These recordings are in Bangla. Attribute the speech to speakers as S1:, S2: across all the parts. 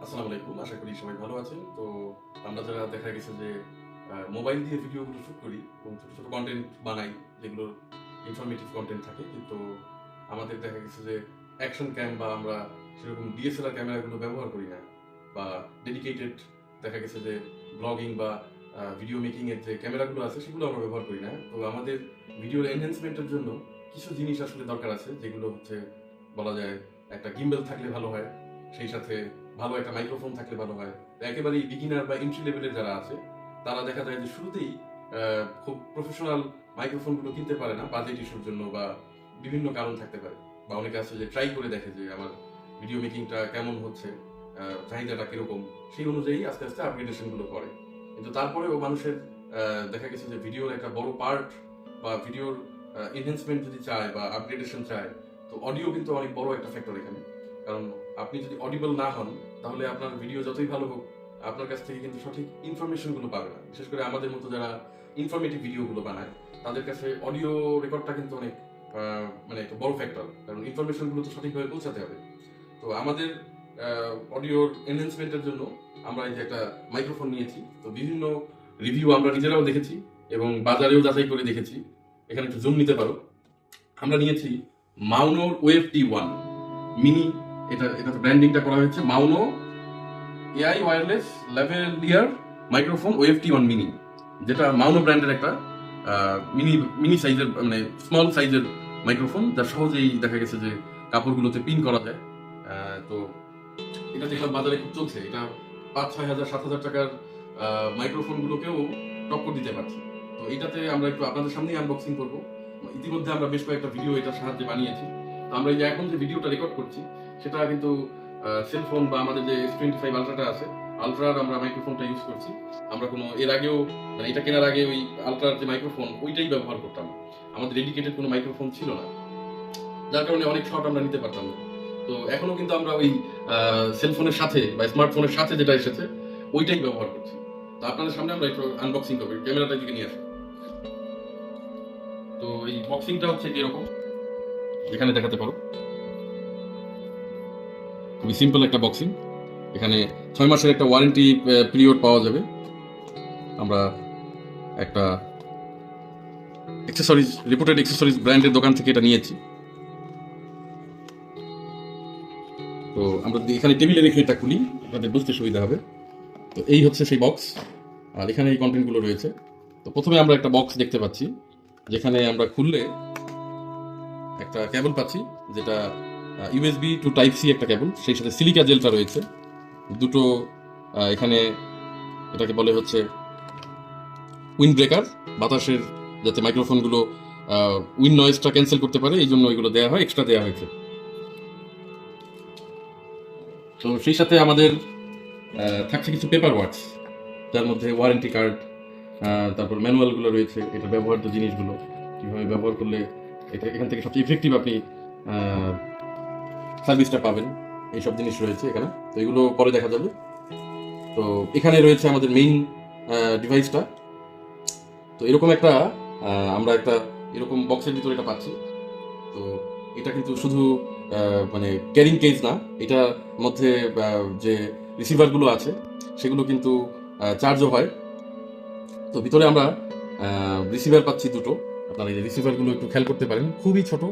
S1: আসসালামু আলাইকুম, আশা করি সবাই ভালো আছেন। তো আমরা যারা দেখা গেছে যে মোবাইল দিয়ে ভিডিওগুলো শুট করি এবং ছোট ছোট কন্টেন্ট বানাই, যেগুলো ইনফরমেটিভ কন্টেন্ট থাকে, কিন্তু আমাদের দেখা গেছে যে অ্যাকশন ক্যাম বা আমরা সেরকম ডিএসএলআর ক্যামেরাগুলো ব্যবহার করি না, বা ডেডিকেটেড দেখা গেছে যে ব্লগিং বা ভিডিও মেকিং এর যে ক্যামেরাগুলো আছে সেগুলো আমরা ব্যবহার করি না। তো আমাদের ভিডিওর এনহ্যান্সমেন্টের জন্য কিছু জিনিস আসলে দরকার আছে, যেগুলো হচ্ছে বলা যায় একটা গিম্বল থাকলে ভালো হয়, সেই সাথে ভালো একটা মাইক্রোফোন থাকলে ভালো হয়। তো একেবারেই বিগিনার বা এন্ট্রি লেভেলের যারা আছে তারা দেখা যায় যে শুরুতেই খুব প্রফেশনাল মাইক্রোফোনগুলো কিনতে পারে না, বাজেট ইস্যুর জন্য বা বিভিন্ন কারণ থাকতে পারে। বা অনেকে আছে যে ট্রাই করে দেখে যে আমার ভিডিও মেকিংটা কেমন হচ্ছে, চাহিদাটা কিরকম, সেই অনুযায়ী আস্তে আস্তে আপগ্রেডেশনগুলো করে। কিন্তু তারপরেও মানুষের দেখা গেছে যে ভিডিওর একটা বড় পার্ট বা ভিডিওর এনহ্যান্সমেন্ট যদি চায় বা আপগ্রেডেশন চায়, তো অডিও কিন্তু অনেক বড় একটা ফ্যাক্টর এখানে। কারণ আপনি যদি অডিবল না হন, তাহলে আপনার ভিডিও যতই ভালো হোক, আপনার কাছ থেকে কিন্তু সঠিক ইনফরমেশনগুলো পাবে না। বিশেষ করে আমাদের মতো যারা ইনফরমেটিভ ভিডিওগুলো বানায়, তাদের কাছে অডিও রেকর্ডটা কিন্তু অনেক মানে একটা বড় ফ্যাক্টর, কারণ ইনফরমেশনগুলো তো সঠিকভাবে পৌঁছাতে হবে। তো আমাদের অডিওর এনহ্যান্সমেন্টের জন্য আমরা এই যে একটা মাইক্রোফোন নিয়েছি। তো বিভিন্ন রিভিউ আমরা নিজেরাও দেখেছি এবং বাজারেও যাচাই করে দেখেছি। এখানে একটু জুম নিতে পারো। আমরা নিয়েছি মাউনোর ওয়েভ টি1 মিনি। এটা ব্র্যান্ডিংটা করা হয়েছে Maono AI wireless lavalier microphone wave T one mini, যেটা মাউনো ব্র্যান্ডের একটা মিনি মিনি সাইজের মানে স্মল সাইজের মাইক্রোফোন, যা সহজেই দেখা গেছে যে কাপড়গুলোতে পিন করা যায়। তো এটা দেখলাম বাজারে খুব চলছে। এটা 5-6 হাজার 7 হাজার টাকার মাইক্রোফোনগুলোকেও টক্কর দিতে পারছে। তো এটাতে আমরা একটু আপনাদের সামনেই আনবক্সিং করবো। ইতিমধ্যে আমরা বেশ কয়েকটা ভিডিও এটার সাহায্যে বানিয়েছি। তো আমরা এই যে এখন যে ভিডিওটা রেকর্ড করছি, সেটা কিন্তু সেলফোন বা আমাদের যে S25 আলট্রাটা আছে, আলট্রার আমরা মাইক্রোফোনটা ইউজ করছি। আমরা কোনো এর আগেও মানে এটা কেনার আগে ওই আলট্রার যে মাইক্রোফোন ওইটাই ব্যবহার করতাম। আমাদের ডেডিকেটেড কোনো মাইক্রোফোন ছিল না, যার কারণে অনেক শট আমরা নিতে পারতাম না। তো এখনো কিন্তু আমরা ওই সেলফোনের সাথে বা স্মার্টফোনের সাথে যেটা এসেছে ওইটাই ব্যবহার করছি। তো আপনাদের সামনে আমরা একটু আনবক্সিং করবো, ক্যামেরাটা দিকে নিয়ে আসি। তো এই বক্সিংটা হচ্ছে এরকম, এখানে দেখাতে পারো। খুবই সিম্পল একটা বক্সিং। এখানে 6 মাসের একটা ওয়ারেন্টি পিরিয়ড পাওয়া যাবে। আমরা একটা অ্যাক্সেসরিজ রিপোর্টেড অ্যাক্সেসরিজ ব্র্যান্ডের দোকান থেকে এটা নিয়েছি। তো আমরা যদি এখানে টেবিলে রেখে এটা খুলি, আপনাদের বুঝতে সুবিধা হবে। তো এই হচ্ছে সেই বক্স, আর এখানে এই কন্টেন্টগুলো রয়েছে। তো প্রথমে আমরা একটা বক্স দেখতে পাচ্ছি, যেখানে আমরা খুললে একটা কেবল পাচ্ছি, যেটা ইউএসবি টু টাইপ সি একটা কেবল, সেই সাথে সিলিকা জেলটা রয়েছে দুটো। এখানে এটাকে বলে হচ্ছে উইন্ড ব্রেকার, বাতাসের যাতে মাইক্রোফোনগুলো উইন্ড নয়েজটা ক্যান্সেল করতে পারে, এই জন্য এগুলো দেওয়া হয়, এক্সট্রা দেওয়া হয়েছে। তো সেই সাথে আমাদের থাকছে কিছু পেপার ওয়ার্কস, যার মধ্যে ওয়ারেন্টি কার্ড, তারপর ম্যানুয়ালগুলো রয়েছে, এটা ব্যবহার্য জিনিসগুলো কীভাবে ব্যবহার করলে এটা এখান থেকে সবচেয়ে ইফেক্টিভ আপনি সার্ভিসটা পাবেন, এইসব জিনিস রয়েছে এখানে। তো এগুলো পরে দেখা যাবে। তো এখানে রয়েছে আমাদের মেইন ডিভাইসটা। তো এরকম একটা আমরা একটা এরকম বক্সের ভিতরে এটা পাচ্ছি। তো এটা কিন্তু শুধু মানে ক্যারিং কেস না, এটার মধ্যে যে রিসিভারগুলো আছে সেগুলো কিন্তু চার্জও হয়। তো ভিতরে আমরা রিসিভার পাচ্ছি দুটো। আপনারা এই রিসিভারগুলো একটু খেয়াল করতে পারেন, খুবই ছোট,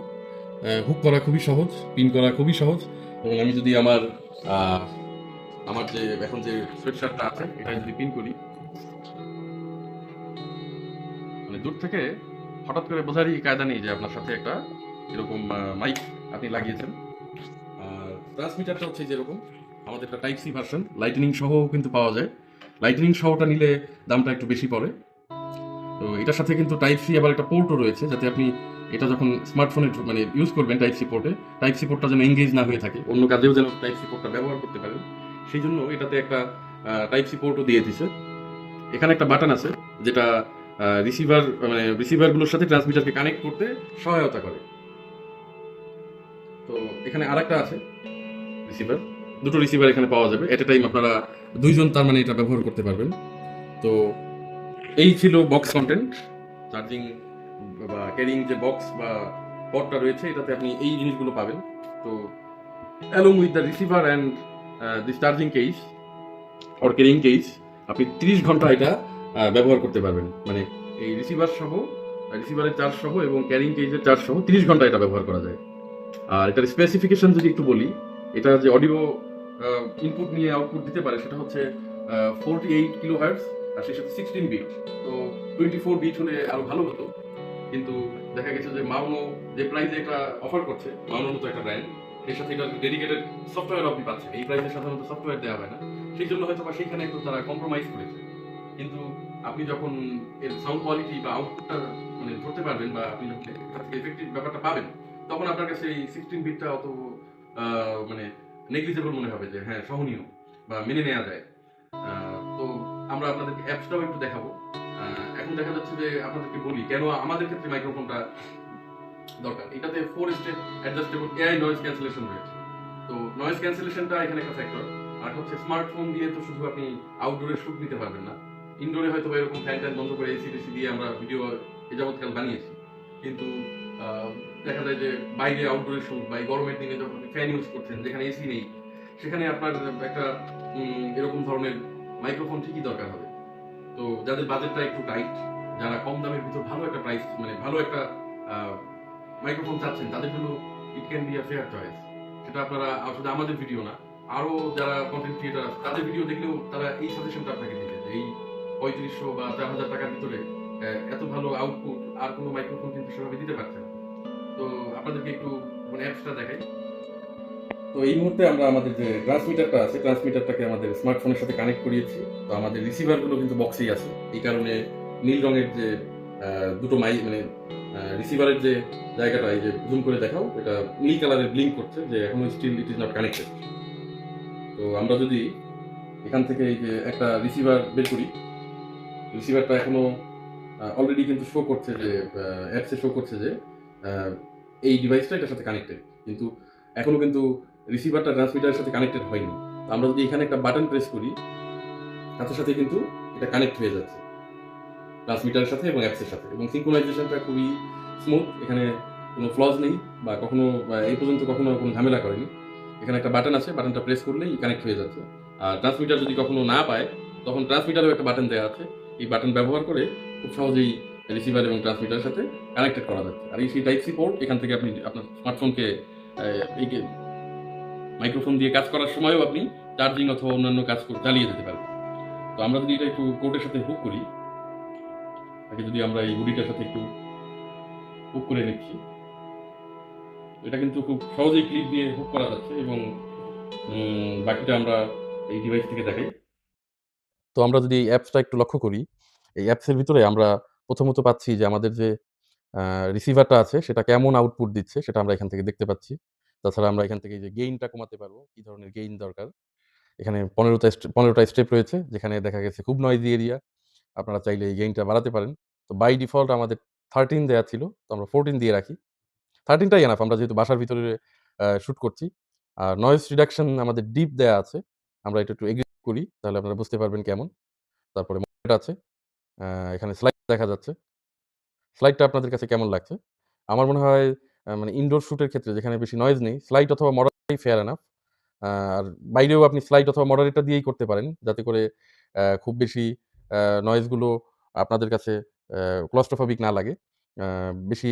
S1: হুক করা খুবই সহজ, পিন করা খুবই সহজ। এবং আমি যদি আমার আমার যে এখন যে সোয়েট শার্টটা আছে এটা যদি পিন করি, মানে দূর থেকে হঠাৎ করে বোঝারই কায়দা নেই যে আপনার সাথে একটা এরকম মাইক আপনি লাগিয়েছেন। আর ট্রান্সমিটারটা হচ্ছে যেরকম আমাদের একটা টাইপ সি ভার্সন, লাইটনিং সহ কিন্তু পাওয়া যায়। লাইটনিং সহটা নিলে দামটা একটু বেশি পড়ে। তো এটার সাথে কিন্তু টাইপ সি আবার একটা পোর্টও রয়েছে, যাতে আপনি এটা যখন স্মার্টফোনে মানে ইউজ করবেন টাইপ সি পোর্টে, টাইপ সি পোর্টটা যেন এঙ্গেজ না হয়ে থাকে, অন্য কাজেও যেন টাইপ সি পোর্টটা ব্যবহার করতে পারেন, সেই জন্য এটাতে একটা টাইপ সি পোর্টও দিয়ে দিছে। এখানে একটা বাটন আছে যেটা রিসিভার মানে রিসিভারগুলোর সাথে ট্রান্সমিটারকে কানেক্ট করতে সহায়তা করে। তো এখানে আরেকটা আছে রিসিভার, দুটো রিসিভার এখানে পাওয়া যাবে এট এ টাইম, আপনারা দুইজন তার মানে এটা ব্যবহার করতে পারবেন। তো এই ছিল বক্স কন্টেন্ট। চার্জিং বা ক্যারিং যে বক্স বা পডটা রয়েছে, এটাতে আপনি এই জিনিসগুলো পাবেন। তো along with the receiver and this charging case or carrying case আপনি 30 ঘন্টা এটা ব্যবহার করতে পারবেন। মানে এই রিসিভারের চার্জ সহ এবং ক্যারিং কেসের চার্জ সহ 30 ঘন্টা এটা ব্যবহার করা যায়। আর এটার স্পেসিফিকেশন যদি একটু বলি, এটা যে অডিও ইনপুট নিয়ে আউটপুট দিতে পারে সেটা হচ্ছে 48 কিলো হার্টজ, আর সেই সাথে 16 বিট। তো 24 বিট হলে আরো ভালো হতো, কিন্তু দেখা গেছে যে মাউনো যে প্রাইসে এটা অফার করছে, মাউনোর মতো একটা ব্র্যান্ড, সেই সাথে এটা ডেডিকেটেড সফটওয়্যার আপনি পাচ্ছেন। এই প্রাইসে সাধারণত সফটওয়্যার দেওয়া হয় না, সেই জন্য হয়তো বা সেইখানে একটু তারা কম্প্রোমাইজ করেছে। কিন্তু আপনি যখন এর সাউন্ড কোয়ালিটি বা আউটপুটটা মানে ধরতে পারবেন, বা আপনি যখন এটার থেকে এফেক্টিভ ব্যাপারটা পাবেন, তখন আপনার কাছে এই 16 বিটটা অত মানে নেগলিজেবল মনে হবে, যে হ্যাঁ সহনীয় বা মেনে নেওয়া যায়। তো আমরা আপনাদেরকে অ্যাপসটাও একটু দেখাবো। এখন দেখা যাচ্ছে যে আপনাদেরকে বলি কেন আমাদের ক্ষেত্রে মাইক্রোফোনটা দরকার। এটাতে 4 step adjustable AI noise cancellation রয়েছে। তো নয়েজ ক্যান্সেলেশনটা এখানে একটা ফ্যাক্টর। আর হচ্ছে স্মার্টফোন দিয়ে তো শুধু আপনি আউটডোরে শুট নিতে পারবেন না, ইনডোরে হয়তো এরকম ফ্যান ট্যান বন্ধ করে এসি টেসি দিয়ে আমরা ভিডিও এ যাবৎকাল বানিয়েছি। কিন্তু আহ, দেখা যায় যে বাইরে আউটডোরে শুট বা এই গরমের দিনে যখন আপনি ফ্যান ইউজ করছেন যেখানে এসি নেই, সেখানে আপনার একটা এরকম ধরনের মাইক্রোফোন ঠিকই দরকার হবে। তো যাদের বাজেটটা একটু টাইট, যারা কম দামের ভিতর ভালো একটা প্রাইস মানে ভালো একটা মাইক্রোফোন চাচ্ছেন, তাদের জন্য it can be a fair choice. সেটা আপনারা শুধু আমাদের ভিডিও না, আরো যারা কন্টেন্ট ক্রিয়েটার আছে তাদের ভিডিও দেখলেও তারা এই সাজেশনটা আপনাকে দিবে যে এই 3500 বা 4000 টাকার ভিতরে এত ভালো আউটপুট আর কোনো মাইক্রোফোন কিন্তু সেভাবে দিতে পারছে না। তো আপনাদেরকে একটু মানে অ্যাপসটা দেখাই। তো এই মুহূর্তে আমরা আমাদের যে ট্রান্সমিটারটা আছে, ট্রান্সমিটারটাকে আমাদের স্মার্টফোনের সাথে কানেক্ট করিয়েছি। তো আমাদের রিসিভারগুলো কিন্তু বক্সেই আছে, এই কারণে নীল রঙের যে দুটো মানে রিসিভারের যে জায়গাটা, এই যে জুম করে দেখাও, এটা নীল কালারের ব্লিঙ্ক করছে যে এখনো still it is not connected. তো আমরা যদি এখান থেকে এই যে একটা রিসিভার বের করি, রিসিভারটা এখনো অলরেডি কিন্তু শো করছে যে অ্যাপসে শো করছে যে এই ডিভাইসটা এটার সাথে কানেক্টেড, কিন্তু এখনো কিন্তু রিসিভারটা ট্রান্সমিটারের সাথে কানেক্টেড হয়নি। তো আমরা যদি এখানে একটা বাটন প্রেস করি, সাথে সাথে কিন্তু এটা কানেক্ট হয়ে যাচ্ছে ট্রান্সমিটারের সাথে এবং অ্যাপসের সাথে, এবং সিনক্রোনাইজেশনটা খুবই স্মুথ, এখানে কোনো ফ্লজ নেই বা কখনো এই পর্যন্ত কখনো কোনো ঝামেলা করেনি। এখানে একটা বাটন আছে, বাটনটা প্রেস করলেই কানেক্ট হয়ে যাচ্ছে। আর ট্রান্সমিটার যদি কখনো না পায়, তখন ট্রান্সমিটারেও একটা বাটন দেওয়া আছে, এই বাটন ব্যবহার করে খুব সহজেই রিসিভার এবং ট্রান্সমিটারের সাথে কানেক্টেড করা যাচ্ছে। আর এই সেই টাইপ সি পোর্ট, এখান থেকে আপনি আপনার স্মার্টফোনকে এই মাইক্রোফোন দিয়ে কাজ করার সময়ও আপনি চার্জিং অথবা অন্যান্য কাজ চালিয়ে যেতে পারবেন। তো আমরা যদি এটা একটু কোর্টের সাথে হুক করি, আগে যদি আমরা এই গুডিটার সাথে একটু হুক করে নিচ্ছি, এটা কিন্তু খুব সহজেই ক্লিপ দিয়ে হুক করা যাচ্ছে, এবং বাকিটা আমরা এই ডিভাইস থেকে দেখাই। তো আমরা যদি এই অ্যাপসটা একটু লক্ষ্য করি, এই অ্যাপসের ভিতরে আমরা প্রথমত পাচ্ছি যে আমাদের যে রিসিভারটা আছে সেটা কেমন আউটপুট দিচ্ছে সেটা আমরা এখান থেকে দেখতে পাচ্ছি। তাছাড়া আমরা এখান থেকে এই যে গেইনটা কমাতে পারবো, কি ধরনের গেইন দরকার। এখানে 15টা স্টেপ রয়েছে, যেখানে দেখা গেছে খুব নয়েজি এরিয়া, আপনারা চাইলে এই গেইনটা বাড়াতে পারেন। তো বাই ডিফল্ট আমাদের 13 দেয়া ছিল, তো আমরা 14 দিয়ে রাখি। 13 টাই এনাফ, আমরা যেহেতু বাসার ভিতরে শুট করছি। আর নয়েজ রিডাকশন আমাদের ডিপ দেয়া আছে। আমরা এটা একটু এগ্রি করি, তাহলে আপনারা বুঝতে পারবেন কেমন। তারপরে মডারেট আছে। এখানে স্লাইড দেখা যাচ্ছে। স্লাইডটা আপনাদের কাছে কেমন লাগছে? আমার মনে হয় মানে ইনডোর শুটের ক্ষেত্রে যেখানে বেশি নয়েজ নেই, স্লাইড অথবা মডারেটই ফেয়ার এনাফ। আর বাইরেও আপনি স্লাইড অথবা মডারেটর দিয়েই করতে পারেন, যাতে করে খুব বেশি নয়েজ গুলো আপনাদের কাছে ক্লস্ট্রোফোবিক না লাগে। বেশি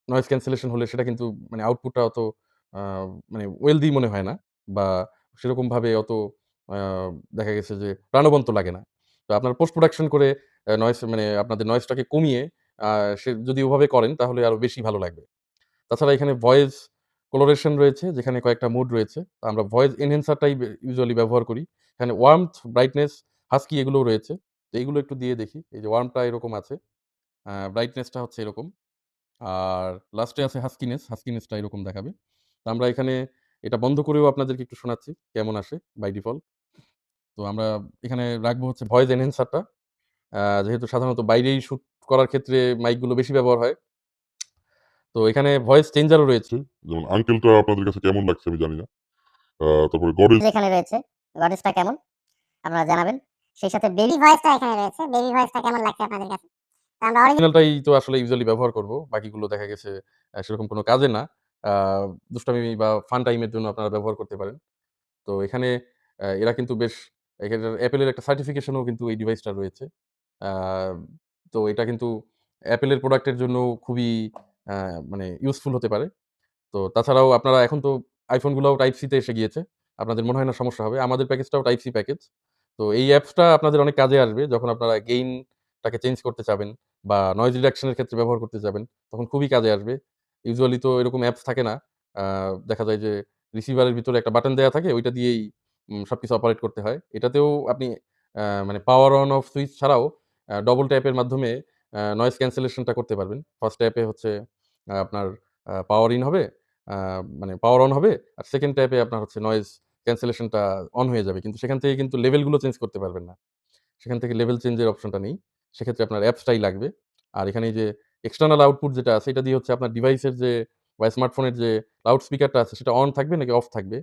S1: নয়েজ ক্যান্সেলেশন হলে সেটা কিন্তু মানে আউটপুটটা অত আ মানে ওয়েলদি মনে হয় না, বা সেরকমভাবে অত আ দেখা গেছে যে প্রাণবন্ত লাগে না। তো আপনার পোস্ট প্রোডাকশন করে নয়েজ মানে আপনাদের নয়েজটাকে কমিয়ে আ যদি ওভাবে করেন তাহলে আরো বেশি ভালো লাগবে। তাছাড়া এখানে ভয়েস কলোরেশন রয়েছে, যেখানে কয়েকটা মুড রয়েছে। তো আমরা ভয়েস এনহ্যান্সারটাই ইউজুয়ালি ব্যবহার করি। এখানে ওয়ার্মথ, ব্রাইটনেস, হাস্কি এগুলোও রয়েছে। তো এগুলো একটু দিয়ে দেখি। এই যে ওয়ার্মটা এরকম আছে। ব্রাইটনেসটা হচ্ছে এরকম। আর লাস্টে আছে হাস্কিনেস, হাস্কিনেসটা এরকম দেখাবে। তো আমরা এখানে এটা বন্ধ করেও আপনাদেরকে একটু শোনাচ্ছি কেমন আসে বাই ডিফল্ট। তো আমরা এখানে রাখবো হচ্ছে ভয়েস এনহ্যান্সারটা। যেহেতু সাধারণত বাইরেই শুট করার ক্ষেত্রে মাইকগুলো বেশি ব্যবহার হয়। তো এখানে ভয়েস চেঞ্জারও রয়েছে।
S2: যেমন আঙ্কেলটা আপনাদের কাছে কেমন লাগছে আমি জানি না। তারপরে গডেজ
S3: এখানে রয়েছে। গডেসটা কেমন? আপনারা জানাবেন। সেই সাথে বেবি ভয়েসটা এখানে রয়েছে। বেবি ভয়েসটা কেমন লাগছে আপনাদের কাছে? তো আমরা
S1: অরিজিনালটাই তো আসলে ইউজুয়ালি ব্যবহার করব। বাকিগুলো দেখা গেছে সেরকম কোনো কাজে না। আ দুষ্টামি বা ফান টাইম এর জন্য আপনারা ব্যবহার করতে পারেন। তো
S4: তো এখানে এরা কিন্তু বেশ এখানের Apple এর একটা সার্টিফিকেশনও কিন্তু এই ডিভাইসটার রয়েছে। আ তো এটা কিন্তু Apple এর প্রোডাক্টের জন্য খুবই আ মানে ইউজফুল হতে পারে। তো তাছাড়াও আপনারা এখন তো iPhone গুলাও টাইপ সি তে এসে গিয়েছে। আপনাদের মনে হয় না সমস্যা হবে। আমাদের প্যাকেজটাও টাইপ সি প্যাকেজ। তো এই অ্যাপসটা আপনাদের অনেক কাজে আসবে যখন আপনারা গেইনটাকে চেঞ্জ করতে চাবেন বা নয়েজ রিডাকশন এর ক্ষেত্রে ব্যবহার করতে যাবেন, তখন খুবই কাজে আসবে। ইউজুয়ালি তো এরকম অ্যাপস থাকে না। আ দেখা যায় যে রিসিভারের ভিতরে একটা বাটন দেয়া থাকে, ওইটা দিয়েই সবকিছু অপারেট করতে হয়। এটাতেও আপনি মানে পাওয়ার অন অফ সুইচ ছাড়াও ডবল ট্যাপের মাধ্যমে নয়েজ ক্যান্সেলেশনটা করতে পারবেন। ফার্স্ট ট্যাপে হচ্ছে আপনার পাওয়ার ইন হবে, আ মানে পাওয়ার অন হবে। আর সেকেন্ড ট্যাপে আপনার হচ্ছে নয়েজ ক্যান্সেলেশনটা অন হয়ে যাবে। কিন্তু সেখান থেকে কিন্তু লেভেলগুলো চেঞ্জ করতে পারবেন না। সেখান থেকে লেভেল চেঞ্জের অপশনটা নেই। সেক্ষেত্রে আপনার অ্যাপসটাই লাগবে। আর এখানে এই যে এক্সটার্নাল আউটপুট যেটা আছে, এটা দিয়ে হচ্ছে আপনার ডিভাইসের যে বা স্মার্টফোনের যে লাউড স্পিকারটা আছে, সেটা অন থাকবে নাকি অফ থাকবে,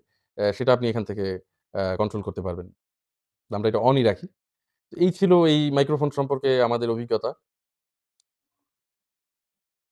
S4: সেটা আপনি এখান থেকে কন্ট্রোল করতে পারবেন। আমরা এটা অনই রাখি। এই ছিল এই মাইক্রোফোন সম্পর্কে আমাদের অভিজ্ঞতা।